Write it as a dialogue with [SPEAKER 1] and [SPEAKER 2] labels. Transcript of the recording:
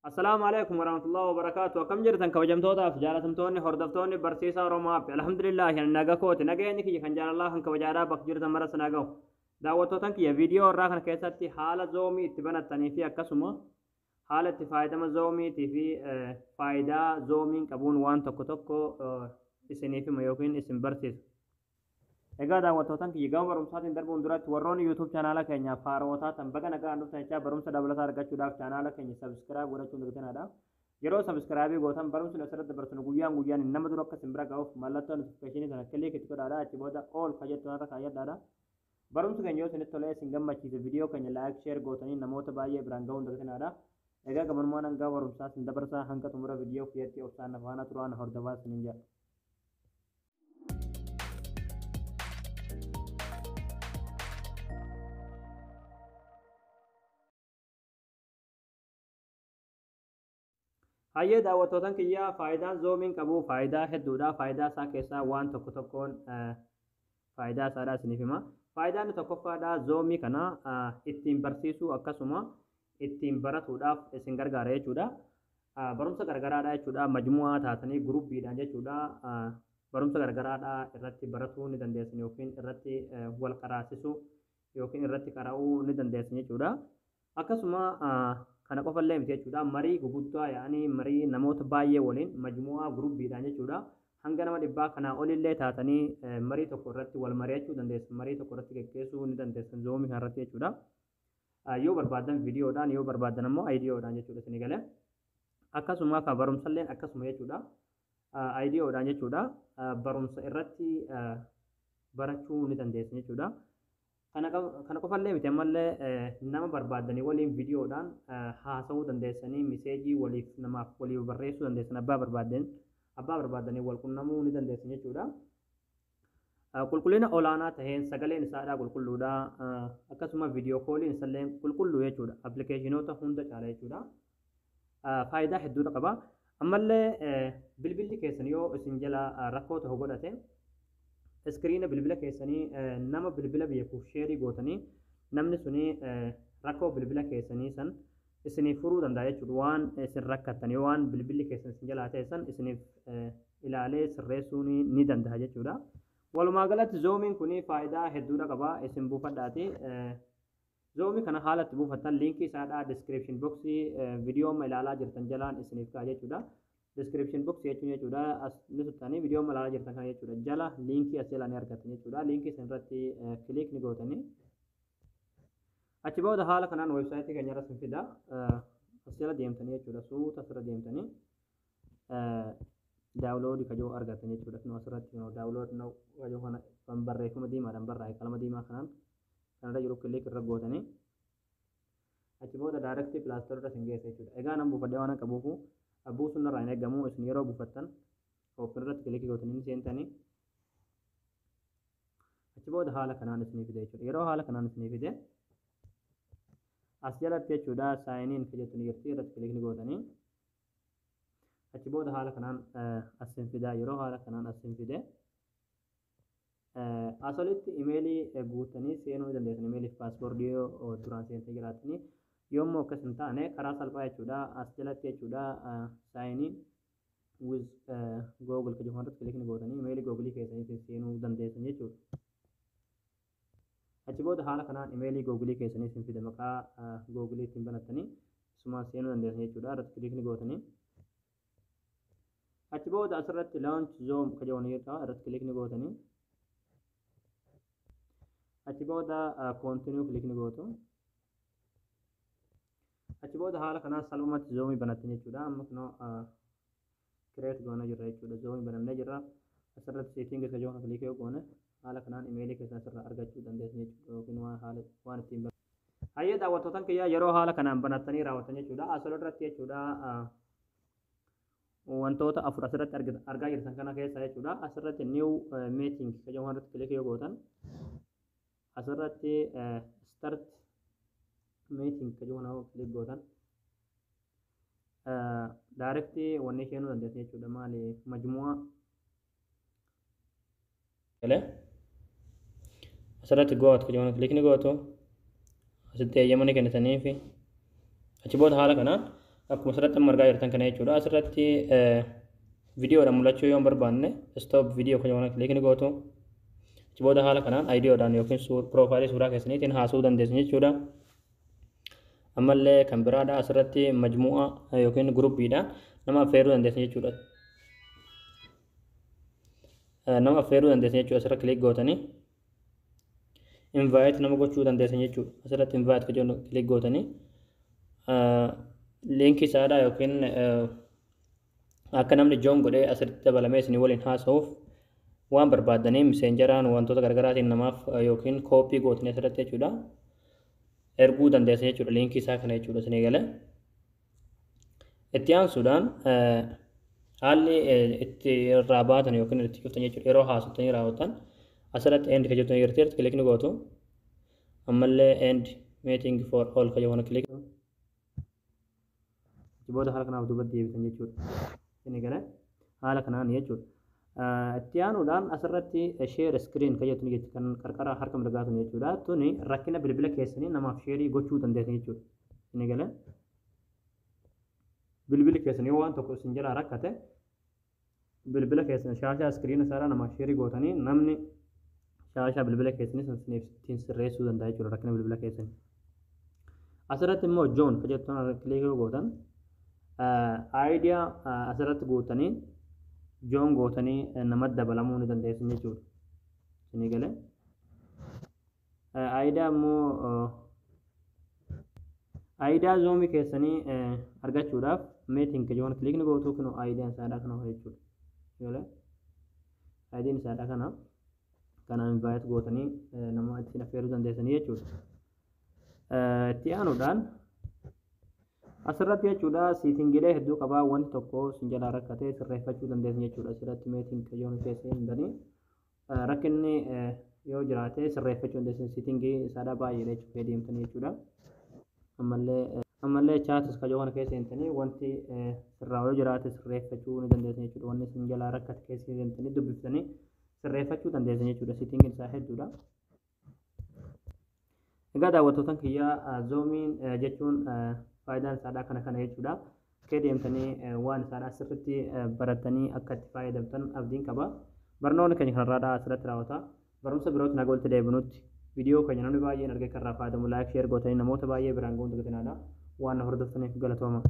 [SPEAKER 1] السلام عليكم ورحمة الله وبركاته. كم جرتن كوجمتوتا في جالتمتوني هردفتوني برسيسا روما الحمد لله يعني ناغاكوت ناغيني كي كان جال الله كان وجارا بك جرتن مرس ناغو دعوتوتن كي فيديو راكن كيساتي حالة زومي تبنتني في اكسما حالة فايدة زومي تي في فايدة زومين كبون وان توكو توكو اسني في ميوكين اسم برسيس egaa daawwattootaan kiyya gama barumsaatiin darbuun duratti warroonni yuutuub chaanaala keenya faarootaa tan baga nagaan dhuftan jechaa barumsa dabalataa argachuudhaaf chaanaala keenya sabiskiraayib godhachuun dirqanaadha. Yeroo sabiskiraayibii gootan barumsi asirratti dabarsinu guyyaan nama dura akka simbira ga'uuf mallattoo notifikashinii sana kilii itti godhaadha. Achi booda ool fayyadamtoota kaayyadhaadha. Barumsi keenya yoo isinitti tolee isin gammachiise viidiyoo keenya laayik sheer gootanii namoota baay'ee biraan ga'uun dirqanaadha. Egaa gamanummaan hanga barumsaa sin dabarsaa hanga xumura viidiyoo fiyyatti obsaan afaana turaan hordofaa isiniin jedha. Hayyee daawwattootaan kiyyaa faayidaan zoomiin qabu faayidaa hedduudha. Faayidaa isaa keessaa waan tokko tokkoon faayidaa isaadhaa isiniif hima. Faayidaan tokkoffaadhaa zoomii kana ittiin barsiisuu akkasuma ittiin baratuudhaaf isin gargaara jechuudha. Barumsa gargaraadhaa jechuudha. Majmu'aa taatanii guruppiidhaan jechuudha. Barumsa gargaraadhaa irratti baratuu ni dandeessan yookiin irratti wal qaraasisuu yookiin irratti qara'uu ni dandeessan jechuudha. Akkasuma kana qofallee miti jechuudha. Marii guguddaa yaa'anii marii namoota baay'ee waliin majmu'aa guruppiidhaan jechuudha. Hanga nama dhibbaa kanaa olillee taatanii marii tokko irratti wal mari'achuu dandeessan. Marii tokko irratti geggeessuu ni dandeessan zoomii kanarratti jechuudha. Yoo barbaadan viidiyoodhaan yoo barbaadan immoo aayidiyoodhaan jechuudha isinii galee. Akkasuma kan barumsalleen akkasuma jechuudha. Aayidiyoodhaan jechuudha. Barumsa irratti barachuu ni dandeessan jechuudha. Kana qofallee miti ammallee nama barbaadanii waliin viidiyoodhaan haasa'uu dandeessanii miseejii waliif namaaf waliif barreessuu dandeessan abbaa barbaadanii wal qunnamuu ni dandeessan jechuudha. Qulqullina olaanaa taheen sagaleen isaadhaa qulqulluudha. Akkasuma viidiyoo kooliin isallee qulqulluu jechuudha. Appilikeeshinoota hunda caala jechuudha. Faayidaa hedduudha qaba. Ammallee bilbilli keessan yoo isin jala rakkoo ta'u godhate iskiriina bilbila keessanii nama bilbila beekuuf sheerii gootanii namni suni rakkoo bilbila keessanii san isiniif furuu danda'a jechuudha. Waan isin rakkattanii waan bilbilli keessan isin jalaa ta'e san isiniif ilaalee sirreessuu ni danda'a jechuudha. Walumaa galatti zoomiin kun faayidaa hedduudha qaba. Isin buufadhaati. Zoomii kana haala itti buufattan liinkii isaadhaa description boxii viidiyoo ilaalaa jirtan jalaan isiniif ka'a jechuudha. Description box jechuun jechuudha as ni tuttanii viidiyoo ilaalaa jirtan kana jechuudha jala liinkii as jala ni argattan jechuudha. Liinkii isin irratti kilik ni gootanii achi booda haala kanaan weebsaayitii keenya irra isin fida. As jala deemtanii jechuudha suuta asirra deemtanii daawuloodii kajoo argattan jechuudha. Nu asirratti daawulood kajoo kana kan barreeffama diimaadhaan barraa'e qalama diimaa kanaan kanarra jiru kilik irra gootanii achi booda daayirektii pilaasterii irra isin geessa jechuudha. Egaa nan buufadhee waan qabuufu buusuun irraa hin eegamu. Isin yeroo buufattan oofin irratti kilikii gootanii seentanii achi booda haala kanaan isinii fide jechuudha. Yeroo haala kanaan isinii fide as jalatti jechuudha saayiniin jettu ni jirti irratti kilikii gootanii achi booda haala kanaan asin fida. Yeroo haala kanaan asin fide asolitti imeelii guutanii seenuu ni dandeessan. Imeelii fi paaspoortii duraan seentee jiraattanii yoommoo akkas hin taane karaa salphaa jechuudha. As jalatti jechuudha saayinii wiz googul ka jedhamu irratti kilikni gootanii imeelii googulii keessanii seenuu dandeessan jechuudha. Achi booda haala kanaan imeelii googulii keessanii isin fide maqaa googulii ittiin banattanii isumaan seenuu dandeessan jechuudha. Irratti kilikni gootanii achi booda asirratti launch zoom ka jedhamu irratti kilikni gootanii achi booda continue kilikni gootu. Achi booda haala kanaan salphumatti zoomii banattan jechuudha. Amma kunoo kireet goona jirra jechuudha. Zoomii banannee jirra. Asirratti seetingii ka jedhamu kilikii yoo goone haala kanaan imeelii keessan asirraa argachuu dandeessan jechuudha. Yookiin waan ittiin banatan. Hayyee daawwattootaan kiyyaa yeroo haala kanaan banattanii raawwatan jechuudha. Asirratti jechuudha wantoota afur asirratti argaa jirtan kana keessa jechuudha. Asirratti new meeting ka jedhamu irratti kilikii yoo gootan asirratti start meeting ka jedhamu kilik gootan daarektii wanni isheenuu dandeessan jechuudha. Maali majmu'aa asirratti goot ka jedhamu kilikni gootu asitti eeyyamanii kennitanii fi achi booda haala kanaan akkuma asirratti amma argaa jirtan kana jechuudha. Asirratti viidiyoodhaan mul'achuu yoo barbaanne stop viidiyoo kan jedhamu kilikni gootu achi booda haala kanaan aayidiyoodhaan yookiin piroofaayilii suuraa keessaniitiin haasa'uu dandeessu jechuudha. Ammallee kan biraadha asirratti majmuu'aa yookiin guruppiidhaan nama affeeruu dandeessu jechuudha. Nama affeeruu dandeessu jechuudha. Asirra kilik gootanii invite nama gochuu dandeessan jechuudha. Asirratti invite kan jedhu kilik gootanii linkii isaadha yookiin akka namni join godhee asirratti dabalamee isinii waliin haasa'uuf waan barbaadanii miseenjaraan wantoota garaagaraatiin namaaf yookiin kooppii gootanii asirratti jechuudha erguu dandeessan jechuudha. Linkii isaa kana jechuudha isinii galee. Itti aansuudhaan haalli itti irraa baatan yookiin itti cuftan jechuudha. Yeroo haasoftan raawwatan asirratti end kan jettan irratti kilikni gootu ammallee end meeting for all kan jedhamu kilik booda haala kanaaf duubatti deebitan jechuudha. Isinii galee haala kanaan jechuudha. Itti aanuudhaan asirratti share screen kan jettu jechuudha. Kan qarqara harka mirgaatu jechuudha. Tuni rakkina bilbila keessanii namaaf sheerii gochuu dandeessan jechuudha. Isinii galee bilbila keessanii waan tokko isin jalaa rakkate bilbila keessan shaashaa screen isaarraa namaaf sheerii gootanii namni shaashaa bilbila keessanii ittiin sirreessuu danda'a jechuudha rakkina bilbila keessanii. Asirratti immoo joon kan jettu kilikii gootan aayidiyaa asirratti guutanii joon gootanii namatti dabalamuu ni dandeessu jechuudha. Isinii galee aayidiyaa immoo aayidiyaa zoomii keessanii argachuudhaaf meetiin kan jedhamu kilikni gootuu kun aayidiyaan isaadhaa kana jechuudha. Yoole aayidiyaan isaadhaa kana invite gootanii nama ittiin affeeruu dandeessanii jechuudha. Itti aanuudhaan asirratti jechuudha siitingilee hedduu qabaa wanti tokko isin jalaa rakkatee sirreeffachuu dandeessan jechuudha. Asirratti meetiin kan jedhamu keessee hindanii rakkinni yoo jiraate sirreeffachuu dandeessan siitingii isaadhaa baay'eedha jechuudha deemtanii jechuudha. Ammallee chaatis kan jedhamu keessa hintanii wanti sirraa yoo jiraate sirreeffachuu ni dandeessan jechuudha. Wanni isin jalaa rakkate keessa hintanii dubbiftanii sirreeffachuu dandeessan jechuudha. Siitingiin isaa hedduudha. Egaa daawwattootaan kiyyaa zoomiin jechuun faayidaan isaadhaa kana jechuudha. Akka deemtanii waan isaadhaa sirriitti baratanii akka itti fayyadamtan abdiin qaba. Barnoonni keenya kanarraadhaa asirratti raawwata. Barumsa birootti nagaa walitti deebinutti viidiyoo keenya namni baay'een argee kan irraa fayyadamu laayik sheer gootanii namoota baay'ee biraan ga'uun dagatinadha. Waan na hordoftaniif galatooma.